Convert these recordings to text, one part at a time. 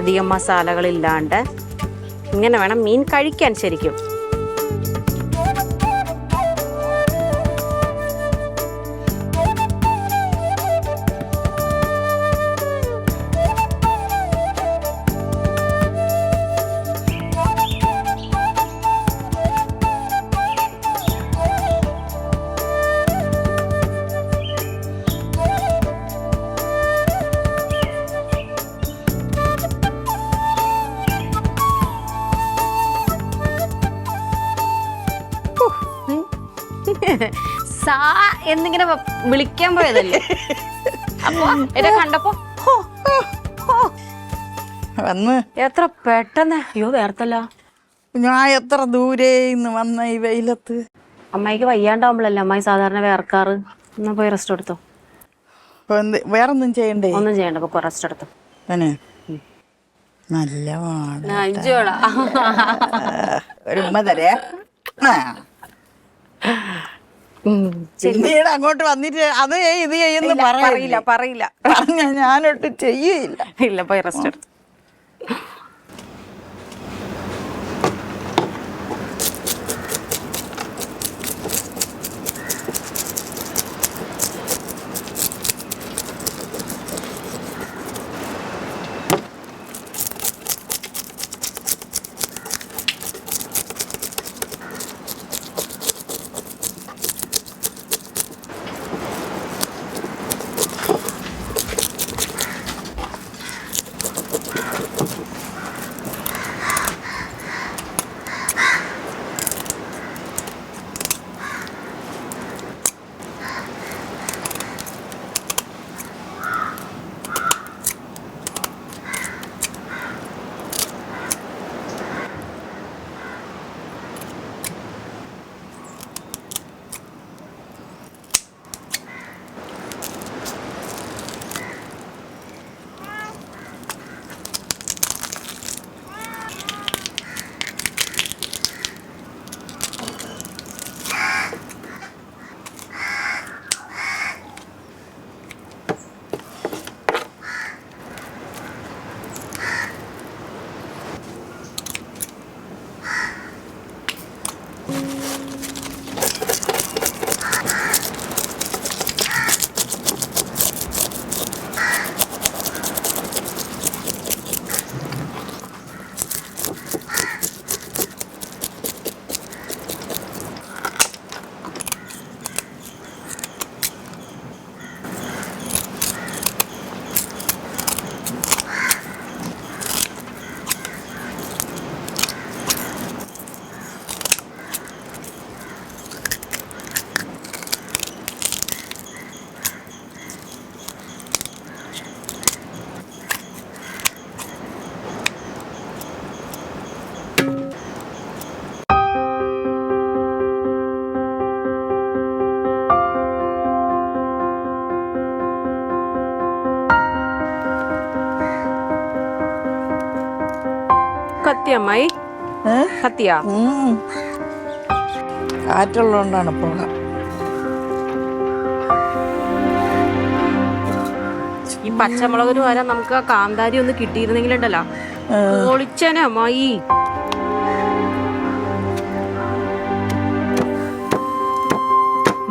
അധികം മസാലകളില്ലാണ്ട് ഇങ്ങനെ വേണം മീൻ കഴിക്കാൻ ശരിക്കും. സാ എന്നിങ്ങനെ വിളിക്കാൻ പോയതല്ലേ, അപ്പൊ എന്നെ കണ്ടപ്പോ വന്ന് എത്ര പെട്ടെന്ന്. അയ്യോ വേർത്തല്ല, ഞാൻ എത്ര ദൂരെ വന്ന ഈ വെയിലത്ത്. അമ്മായിക്ക് വയ്യാണ്ടാവുമ്പോഴല്ലേ അമ്മായി സാധാരണ വേർക്കാറ്. എന്നാ പോയി റെസ്റ്റ് എടുത്തോ. വേറൊന്നും ചെയ്യണ്ടേ? ഒന്നും ചെയ്യണ്ട, ഇപ്പൊ റെസ്റ്റ് എടുത്തോ. നല്ല ഒരു ഉമ്മ തരേ. പിന്നീട് അങ്ങോട്ട് വന്നിട്ട് അത് ഇത് ചെയ്യുന്ന പറയില്ല പറഞ്ഞ ഞാനൊട്ട് ചെയ്യില്ല. ഇല്ല, പോയി റെസ്റ്റ് എടുത്തു. കത്തിയമ്മായി, കത്തിയാ? കാറ്റുള്ളതുകൊണ്ടാണ് പുക. ഈ പച്ചമുളകിന് വരാൻ നമുക്ക് ആ കാന്താരി ഒന്ന് കിട്ടിയിരുന്നെങ്കിലുണ്ടല്ലോ, പൊളിച്ചനെ അമ്മായി.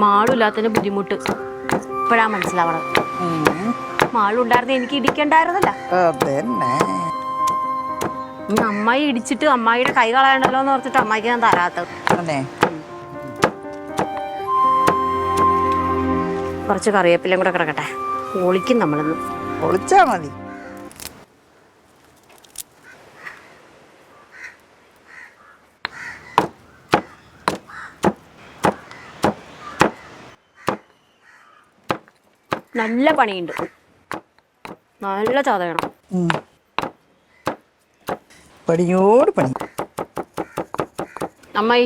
മാളുമില്ലാത്തതിന്റെ ബുദ്ധിമുട്ട് ഇപ്പഴാ മനസ്സിലാവണം. മാളുണ്ടായിരുന്നെ എനിക്ക് ഇടിക്കണ്ടായിരുന്നല്ല. അമ്മായി ഇടിച്ചിട്ട് അമ്മായിയുടെ കൈ കളയണ്ടല്ലോ എന്ന് ഓർത്തിട്ട് അമ്മായിക്ക് ഞാൻ തരാത്തത്. കുറച്ച് കറിവേപ്പിലയും കൂടെ കിടക്കട്ടെ, ഒളിക്കും നമ്മളൊന്ന്. ഒളിച്ചാ മതി. നല്ല പണിയുണ്ട്, നല്ല ചതയണം. പണിയോട് പണി. അമ്മായി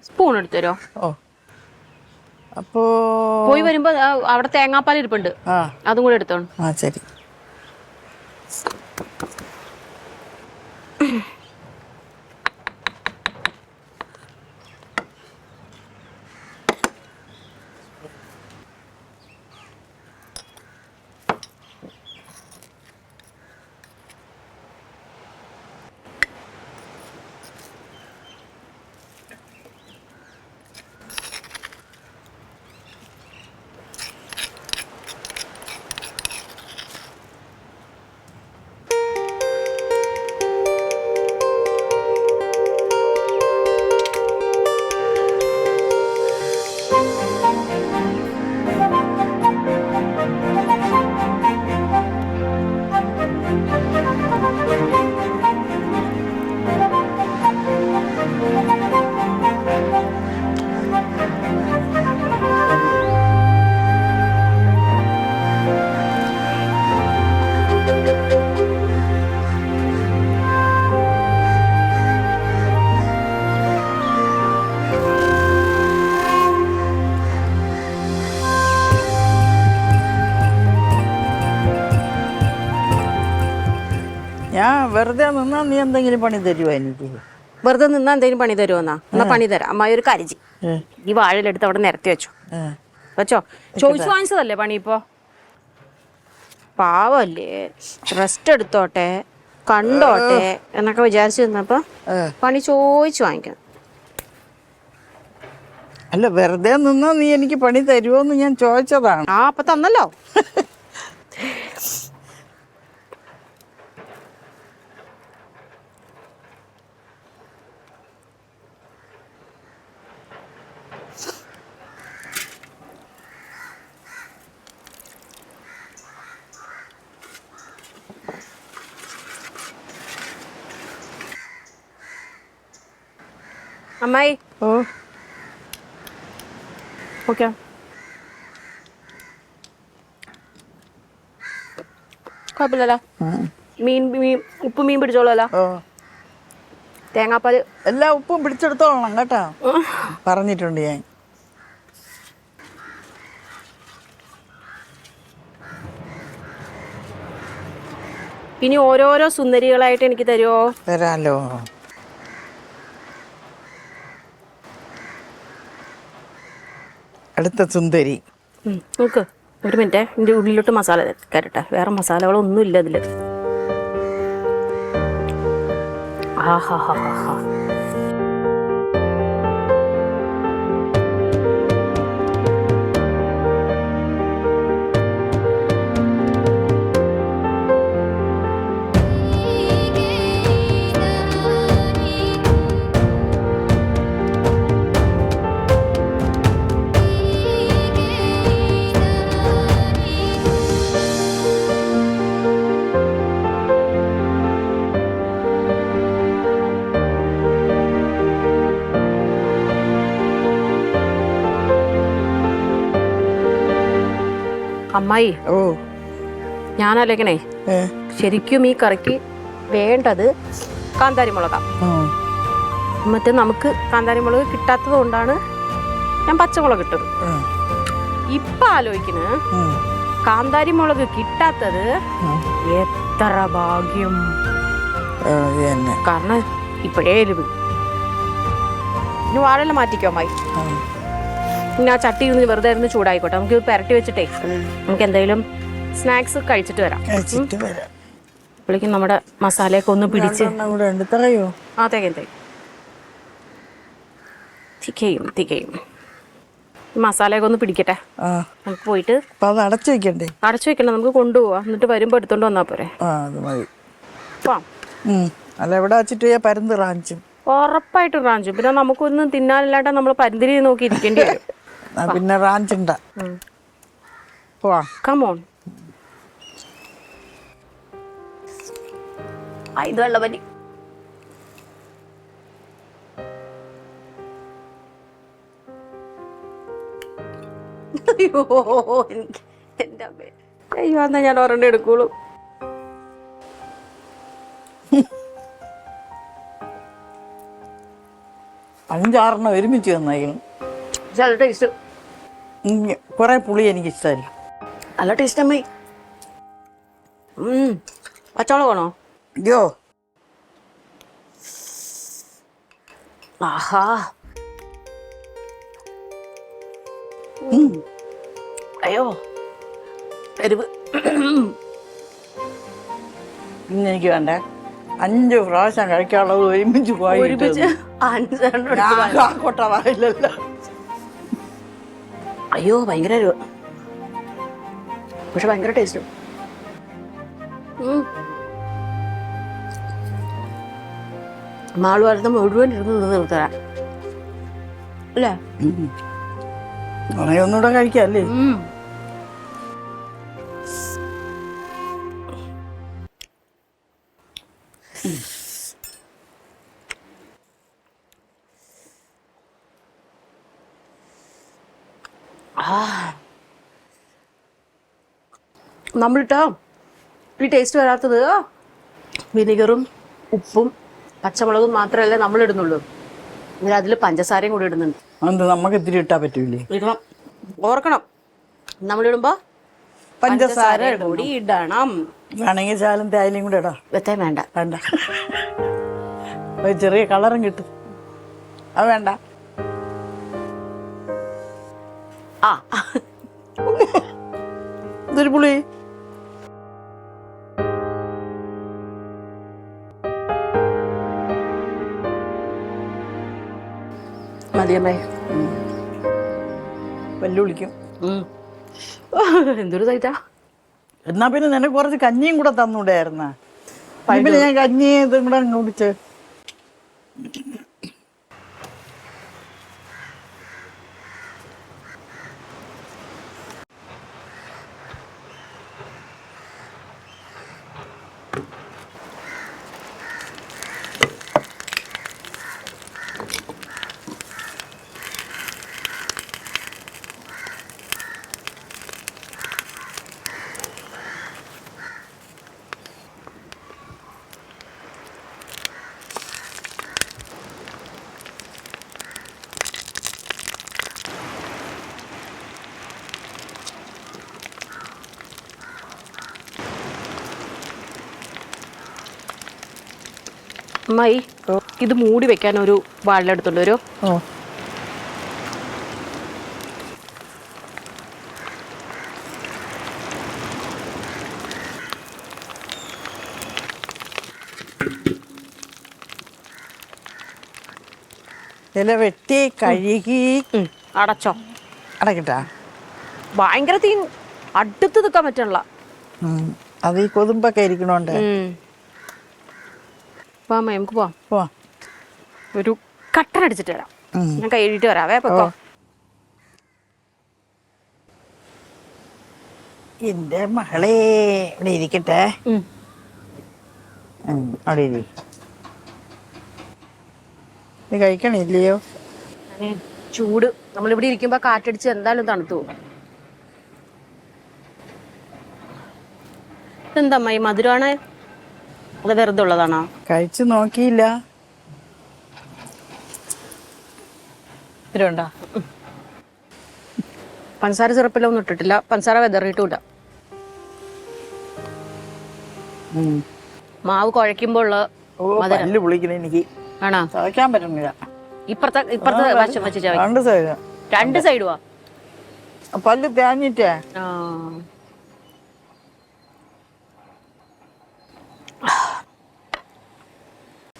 സ്പൂൺ എടുത്തരോ? അപ്പോ പോയി വരുമ്പോ അവിടെ തേങ്ങാപ്പാൽ ഇരിപ്പുണ്ട്, അതും കൂടെ എടുത്തോണം. ശരി. ഞാൻ വെറുതെ നിന്നാ നീ എന്തെങ്കിലും പണി തരുമോ എനിക്ക്? വെറുതെ നിന്നാ എന്തെങ്കിലും പണി തരുമോന്നാ? എന്നാ പണി തരാം. അമ്മായി ഒരു കരിജി ഈ വാഴയിലെടുത്ത് അവിടെ നിരത്തി വെച്ചോ. വെച്ചോ. ചോദിച്ചു വാങ്ങിച്ചതല്ലേ പണി ഇപ്പോ? പാവല്ലേ, റെസ്റ്റ് എടുത്തോട്ടെ, കണ്ടോട്ടെ എന്നൊക്കെ വിചാരിച്ചു നിന്നപ്പോ പണി ചോദിച്ചു വാങ്ങിക്കണം. അല്ല, വെറുതെ നിന്നാ നീ എനിക്ക് പണി തരുമോന്ന് ഞാൻ ചോദിച്ചതാണ്. ആ, അപ്പൊ തന്നല്ലോ. അമ്മായി. ഓ, ഓക്കെ. കുഴപ്പമില്ലല്ലോ. ഉപ്പ് മീൻ പിടിച്ചോളല്ലോ. ഓ, തേങ്ങാപ്പാല് എല്ലാ ഉപ്പും പിടിച്ചെടുത്തോളണം കേട്ടോ, പറഞ്ഞിട്ടുണ്ട് ഞാൻ. ഇനി ഓരോരോ സുന്ദരികളായിട്ട് എനിക്ക് തരുമോ? തരാലോ. അടുത്ത സുന്ദരി. നോക്ക്, ഒരു മിനിറ്റ്, എൻ്റെ ഉള്ളിലോട്ട് മസാല കയറട്ടെ. വേറെ മസാലകളൊന്നും ഇല്ല ഇതിൽ. ആഹാ ഹാ ഹാ ഹാ. അമ്മായി, ഓ, ഞാനല്ലേക്കണേ ശരിക്കും ഈ കറിക്ക് വേണ്ടത് കാന്താരി മുളകാ. മറ്റേ നമുക്ക് കാന്താരി മുളക് കിട്ടാത്തത് കൊണ്ടാണ് ഞാൻ പച്ചമുളക് ഇട്ടത്. ഇപ്പൊ ആലോചിക്കണ്, കാന്താരി മുളക് കിട്ടാത്തത് എത്ര ഭാഗ്യം. കാരണം ഇപ്പോഴേ എരിവ്. ഇനി വാഴെല്ലാം മാറ്റിക്കോ അമ്മായി. പിന്നെ ആ ചട്ടി ഇരുന്ന് വെറുതെ ഇരുന്ന് ചൂടായിക്കോട്ടെ. നമുക്ക് പെരട്ടി വെച്ചിട്ടേ നമുക്ക് എന്തെങ്കിലും സ്നാക്സ് കഴിച്ചിട്ട് വരാം. അപ്പോഴേക്കും നമ്മുടെ മസാലയൊക്കെ ഒന്ന് പിടിച്ച് ആ തികയും മസാലയൊക്കെ ഒന്ന് പിടിക്കട്ടെ. നമുക്ക് പോയിട്ട് അടച്ചു വെക്കണ്ടേ? അടച്ചു വെക്കണ്ട, നമുക്ക് കൊണ്ടുപോവാ. എന്നിട്ട് വരുമ്പോ എടുത്തോണ്ട് വന്നാ പോരെ. അല്ല, എവിടെ വെച്ചിട്ട് പരുന്ത് റാഞ്ചും? ഉറപ്പായിട്ടും റാഞ്ചും. പിന്നെ നമുക്കൊന്നും തിന്നാനില്ലാണ്ട് നമ്മൾ പരിന്തിരി നോക്കി ഇരിക്കേണ്ടി വരും. പിന്നെ റാഞ്ചുണ്ട. കമോൺ. ഇത് വെള്ളപനി. അയ്യോ, എനിക്ക് എന്റെ അമ്മേ. അയ്യോ, എന്നാ ഞാൻ ഒരെണ്ണം എടുക്കുള്ളൂ. അഞ്ചാറെണ്ണം ഒരുമിച്ച് തന്നായിരുന്നു. നല്ല ടേസ്റ്റ്. കുറെ പുളി എനിക്ക് ഇഷ്ടമല്ല. നല്ല ടേസ്റ്റ് അമ്മേ. പച്ചമുളക് വേണോ? അയ്യോ, ആഹാ. അയ്യോ, എരിവ്. പിന്നെ എനിക്ക് വേണ്ടേ 5 പ്രാവശ്യം കഴിക്കാനുള്ളത് ഒരുമിച്ച് കൊട്ടവായില്ലല്ലോ. അയ്യോ, ഭയങ്കര എരിവ്. പക്ഷെ ഭയങ്കര ടേസ്റ്റ്. മാള് വരുന്ന മുഴുവൻ ഇരുന്ന് നിർത്തരാ അല്ലേ? ഒന്നുകൂടെ കഴിക്കല്ലേ? നമ്മളിട്ടോ ഈ ടേസ്റ്റ് വരാത്തത് വിനിഗറും ഉപ്പും പച്ചമുളകും മാത്രമല്ലേ നമ്മൾ ഇടുന്നുള്ളൂ. അതിൽ പഞ്ചസാരയും കൂടി ഇടുന്നുണ്ട്. നമുക്ക് ഇത്തിരി ഇട്ടാ പറ്റൂലേ? ഇടണം, ഓർക്കണം. നമ്മളിടുമ്പോ പഞ്ചസാര കൂടി ഇടണം. വേണമെങ്കിൽ ശാലം തേയിലയും കൂടെ ഇടാം. വെത്തേ വേണ്ട. വേണ്ട, ഒരു ചെറിയ കളറും കിട്ടും. അത് വേണ്ട. ആ ഇതൊരു പുളി. മതിയമ്മേ. വെല്ലുവിളിക്കും. എന്തൊരു തൈറ്റാ. എന്നാ പിന്നെ നിനക്ക് കുറച്ച് കഞ്ഞിയും കൂടെ തന്നൂടായിരുന്ന? പിന്നെ ഞാൻ കഞ്ഞി ഇതും കൂടെ കുടിച്ച്. അമ്മായി, ഇത് മൂടി വെക്കാൻ ഒരു വാളിലെടുത്തോണ്ട് വരോ? ഓ, ഇല വെട്ടി കഴുകി അടച്ചോ. അടക്കിട്ടാ. ഭയങ്കര തീ, അടുത്ത് നിൽക്കാൻ പറ്റണല്ല. അത് ഈ കൊതുമ്പൊക്കെ ഇരിക്കണോണ്ട്. പോവാമ്മ, നമുക്ക് പോവാം. പോവാ. ഒരു കട്ടൻ അടിച്ചിട്ട് വരാം. ഞാൻ കഴുകിയിട്ട് വരാവേ. പൊക്കോ. എന്റെ മകളെ ഇവിടെ ഇരിക്കട്ടെ. അവിടെ ഇരി. നീ കഴിക്കണില്ലയോ? ചൂട്, നമ്മളിവിടെ ഇരിക്കുമ്പോ കാറ്റടിച്ച് എന്തായാലും തണുത്തു പോകും. എന്താ അമ്മായി, മധുരമാണ്? അത് വെറുതെ ഉള്ളതാണോ? കഴിച്ചു നോക്കിയില്ല. ഇതിലുണ്ടോ? പഞ്ചസാര സിറപ്പിലൊന്നും ഇട്ടിട്ടില്ല, പഞ്ചസാര വെതറിയിട്ടുമില്ല. മാവ് കുഴയ്ക്കുമ്പോ ഉള്ള പല്ല് പൊളിക്കണ എനിക്ക്. ആണോ? ചവയ്ക്കാൻ പറ്റുന്നില്ല. ഇപ്പുറത്തെ വശം വെച്ച് ചവയ്ക്ക്. രണ്ട് സൈഡ്. രണ്ട് സൈഡുവാ. പല്ല് തേഞ്ഞിട്ടേ.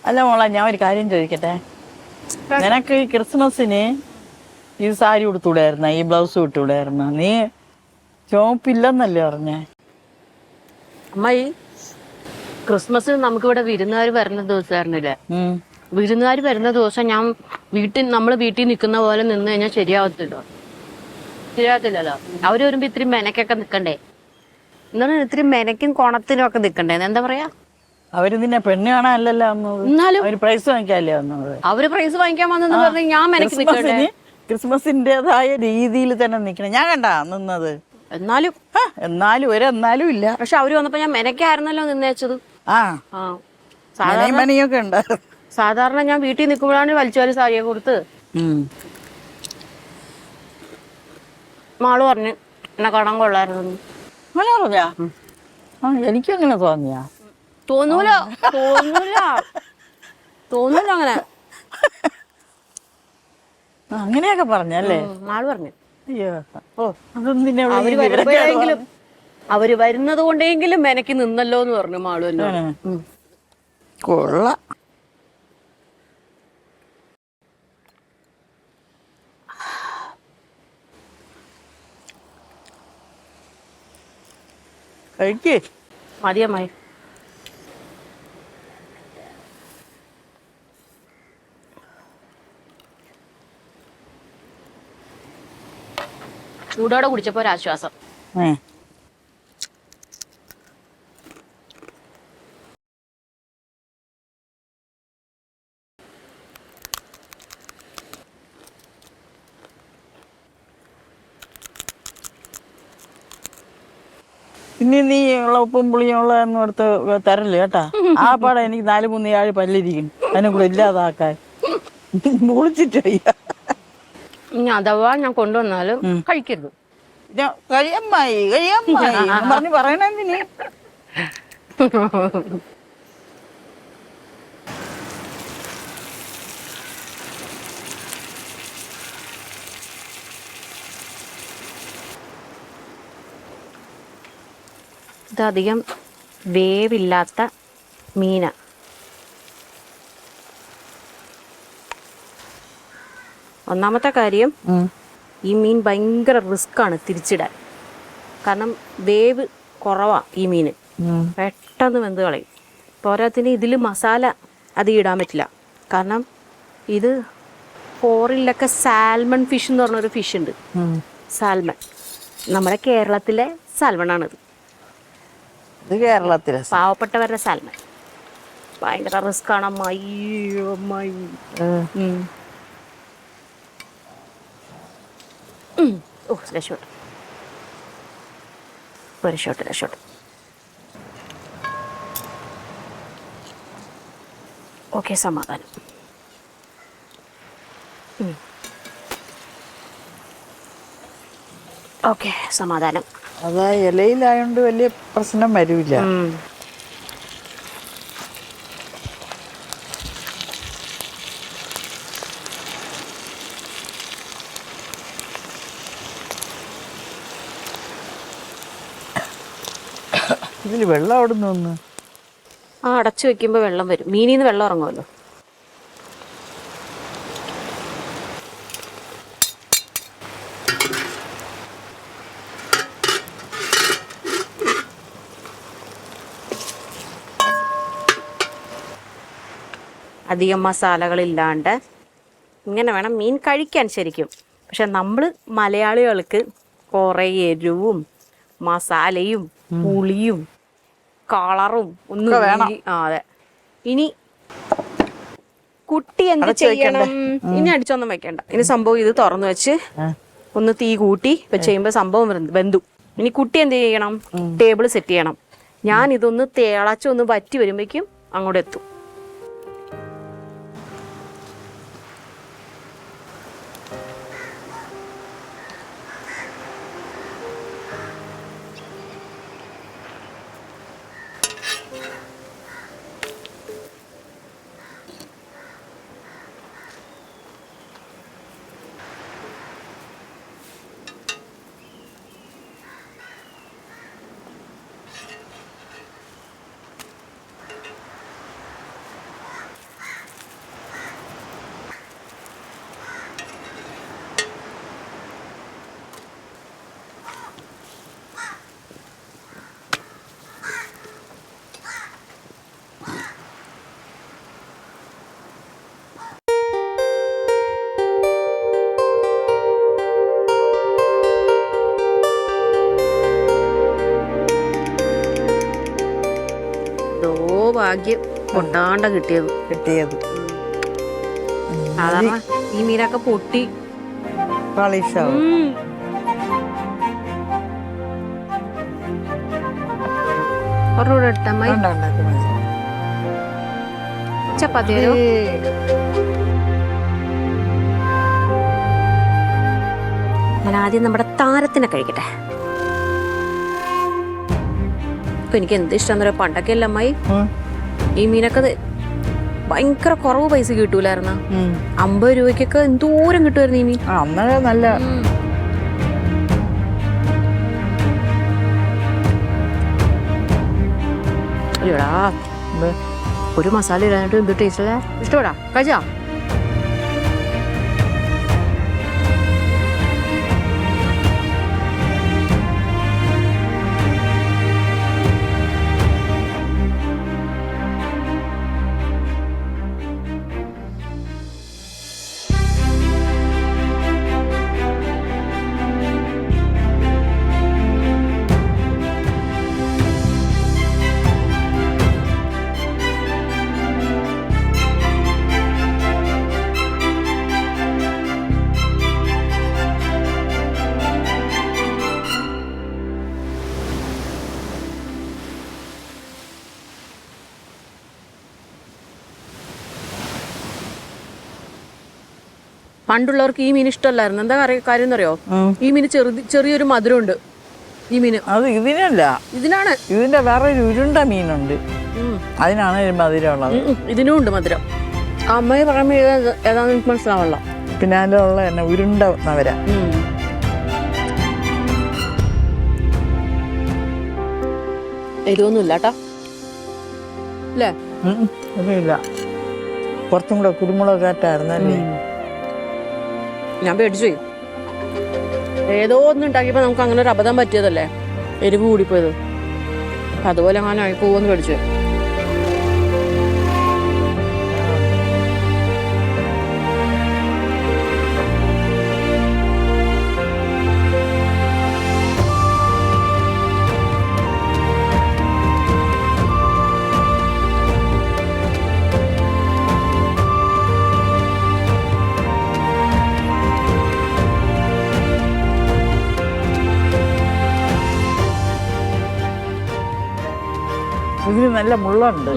അല്ല മോളെ, ഞാൻ ഒരു കാര്യം ചോദിക്കട്ടെ. നിനക്ക് ഈ ക്രിസ്മസിന് ഈ സാരി ഉടുത്തൂടായിരുന്ന, ഈ ബ്ലൗസ് ഇട്ടുകൂടായിരുന്ന? നീ ചോപ്പില്ലെന്നല്ലേ പറഞ്ഞേ? അമ്മായി, ക്രിസ്മസിന് നമുക്കിവിടെ വിരുന്നുകാർ വരുന്ന ദിവസമായിരുന്നില്ലേ? വിരുന്നുകാർ വരുന്ന ദിവസം ഞാൻ നമ്മള് വീട്ടിൽ നിൽക്കുന്ന പോലെ നിന്ന് കഴിഞ്ഞാൽ ശരിയാവത്തില്ലല്ലോ. അവര് വരുമ്പോ ഇത്തിരി മെനക്കൊക്കെ നിക്കണ്ടേ? എന്താണ് ഇത്തിരി മെനക്കും കോണത്തിനും ഒക്കെ നിക്കണ്ടേ? എന്താ പറയാ? അവര് നിന്നെ പെണ്ണ് കാണാനല്ലല്ലോ വന്നത്. എന്നാലും അവര് പ്രൈസ് വാങ്ങിക്കാനല്ലേ വന്നത്. അവര് പ്രൈസ് വാങ്ങിക്കാൻ വന്നെന്ന് പറഞ്ഞ് ഞാൻ മെനക്ക് നിൽക്കണ്ടേ? ക്രിസ്മസിന്റേതായ രീതിയിൽ തന്നെ നിക്കണം. ഞാൻ കണ്ടാ നിന്നത്. എന്നാലും ഒരെന്നാലും ഇല്ല. പക്ഷെ അവര് വന്നപ്പോ ഞാൻ മെനക്കായിരുന്നല്ലോ നിന്നേച്ചത്. മനയൊക്കെ ഉണ്ട്. സാധാരണ ഞാൻ വീട്ടിൽ നിൽക്കുമ്പോഴാണ് വലിച്ചുവാരി സാരിയെ കൊടുത്ത്. മാള് പറഞ്ഞു എന്നെ കാണാൻ കൊള്ളായിരുന്നു. അങ്ങനെ പറഞ്ഞാ? എനിക്കും അങ്ങനെ തോന്നിയാ? തോന്നൂല അങ്ങനെ. അങ്ങനെയൊക്കെ പറഞ്ഞല്ലേ? മാള് പറഞ്ഞു. അയ്യോ, അവര് വരുന്നത് കൊണ്ടെങ്കിലും മെനക്ക് നിന്നല്ലോ എന്ന് പറഞ്ഞു മാളു എന്നോട്. കൊള്ള. കഴിക്കേ. മതിയമ്മായി. ചൂടോടെ കുടിച്ചപ്പോ ഒരാശ്വാസം. ഇനി നീ ഉള്ള ഉപ്പും പുളിയും ഉള്ള ഒന്നും എടുത്ത് തരല്ലേ കേട്ടാ. ആ പാടെ എനിക്ക് 4-3 ആഴ് പല്ലിരിക്കും. അതിനെ കൂടെ ഇല്ലാതാക്കാൻ വിളിച്ചിട്ട്. ഇനി അഥവാ ഞാൻ കൊണ്ടുവന്നാലും കഴിക്കരുത്. കഴിയമ്മായി പറഞ്ഞ് പറയണെന്തിന്? ഇതധികം വേവില്ലാത്ത മീന. ഒന്നാമത്തെ കാര്യം, ഈ മീൻ ഭയങ്കര റിസ്ക്കാണ് തിരിച്ചിടാൻ. കാരണം വേവ് കുറവാണ് ഈ മീൻ, പെട്ടെന്ന് വെന്ത് കളയും. പോരാത്തിന് ഇതിൽ മസാല അധികം ഇടാൻ പറ്റില്ല. കാരണം ഇത് ഫോറിലൊക്കെ സാൽമൺ ഫിഷ് എന്ന് പറഞ്ഞൊരു ഫിഷ് ഉണ്ട്. സാൽമൺ നമ്മുടെ കേരളത്തിലെ സാൽമണാണിത്. ഇത് കേരളത്തിലെ പാവപ്പെട്ടവരുടെ സാൽമൺ. ഭയങ്കര റിസ്ക്കാണ് അമ്മായി. ഓ രക്ഷപ്പെട്ടു, രക്ഷപ്പെട്ടു. ഓക്കെ, സമാധാനം. ഓക്കെ, സമാധാനം. അതാ ഇലയിലായോണ്ട് വലിയ പ്രശ്നം വരില്ല. ഇതിൽ വെള്ളം അവിടെ നിന്ന് അടച്ചു വെക്കുമ്പോൾ വെള്ളം വരും. മീനിൽ നിന്ന് വെള്ളം ഇറങ്ങുമല്ലോ. അധികം മസാലകളില്ലാണ്ട് ഇങ്ങനെ വേണം മീൻ കഴിക്കാൻ ശരിക്കും. പക്ഷെ നമ്മൾ മലയാളികൾക്ക് കുറേ എരിവും മസാലയും പുളിയും കളറും ഒന്നും വേണം. അതെ. ഇനി കുട്ടി എന്ത് ചെയ്യണം? ഇനി അടിച്ചൊന്നും വെക്കണ്ട. ഇനി സംഭവം ഇത് തുറന്നു വെച്ച് ഒന്ന് തീ കൂട്ടി വെച്ച് കഴിയുമ്പോൾ സംഭവം വെന്തു. ഇനി കുട്ടി എന്ത് ചെയ്യണം? ടേബിൾ സെറ്റ് ചെയ്യണം. ഞാൻ ഇതൊന്ന് തിളച്ചൊന്ന് വറ്റി വരുമ്പോഴേക്കും അങ്ങോട്ട് എത്തും. ഭാഗ്യം പൊട്ടാണ്ട കിട്ടിയത്. സാധാരണ ഈ മീനൊക്കെ പൊട്ടി ചപ്പാത്തി ഞാൻ ആദ്യം നമ്മുടെ താരത്തിനെ കഴിക്കട്ടെ. എനിക്ക് എന്ത് ഇഷ്ടം പണ്ടൊക്കെ അല്ല അമ്മായി ഈ മീനൊക്കെ ഭയങ്കര കുറവ് പൈസ കിട്ടൂലായിരുന്ന. 50 രൂപയ്ക്കൊക്കെ എന്തോരം കിട്ടുമായിരുന്നു ഈ മീൻ. നല്ല ഒരു മസാല ഇടാനായിട്ട് എന്ത് ടേസ്റ്റ് അല്ലേ. ഇഷ്ടപ്പെടാ? കഴിച്ചാ? പണ്ടുള്ളവർക്ക് ഈ മീൻ ഇഷ്ടമല്ലായിരുന്നു. എന്താ കാര്യം എന്നറിയോ? ഈ മീൻ ചെറിയൊരു മധുരമുണ്ട് ഈ മീന്. അത് ഇതിനല്ല, ഇതിനാണ്. ഇതിന്റെ വേറെ ഒരു ഉരുണ്ട മീനുണ്ട്, അതിനാണ് ഒരു മധുരമുള്ളത്. ഇതിനും ഉണ്ട് മധുരം. അമ്മയെ പറയുമ്പോ ഏതാന്ന് എനിക്ക് മനസ്സിലാവല്ല. പിന്നെ അതിൻ്റെ ഉള്ള തന്നെ ഉരുണ്ട നവര. എരിവൊന്നും ഇല്ല കേട്ടോ അല്ലേ? ഒന്നുമില്ല, കുറച്ചും കൂടെ കുരുമുളക് ആയിട്ടായിരുന്നല്ലേ. ഞാൻ പേടിച്ചു പോയി. ഏതോ ഒന്നും ഉണ്ടാക്കിയപ്പോ നമുക്ക് അങ്ങനെ ഒരു അബദ്ധം പറ്റിയതല്ലേ, എരിവ് കൂടിപ്പോയത്. അതുപോലെ അങ്ങനെ ആയി പോവെന്ന് പേടിച്ചു. ഇതിന് നല്ല മുള്ളുണ്ട്.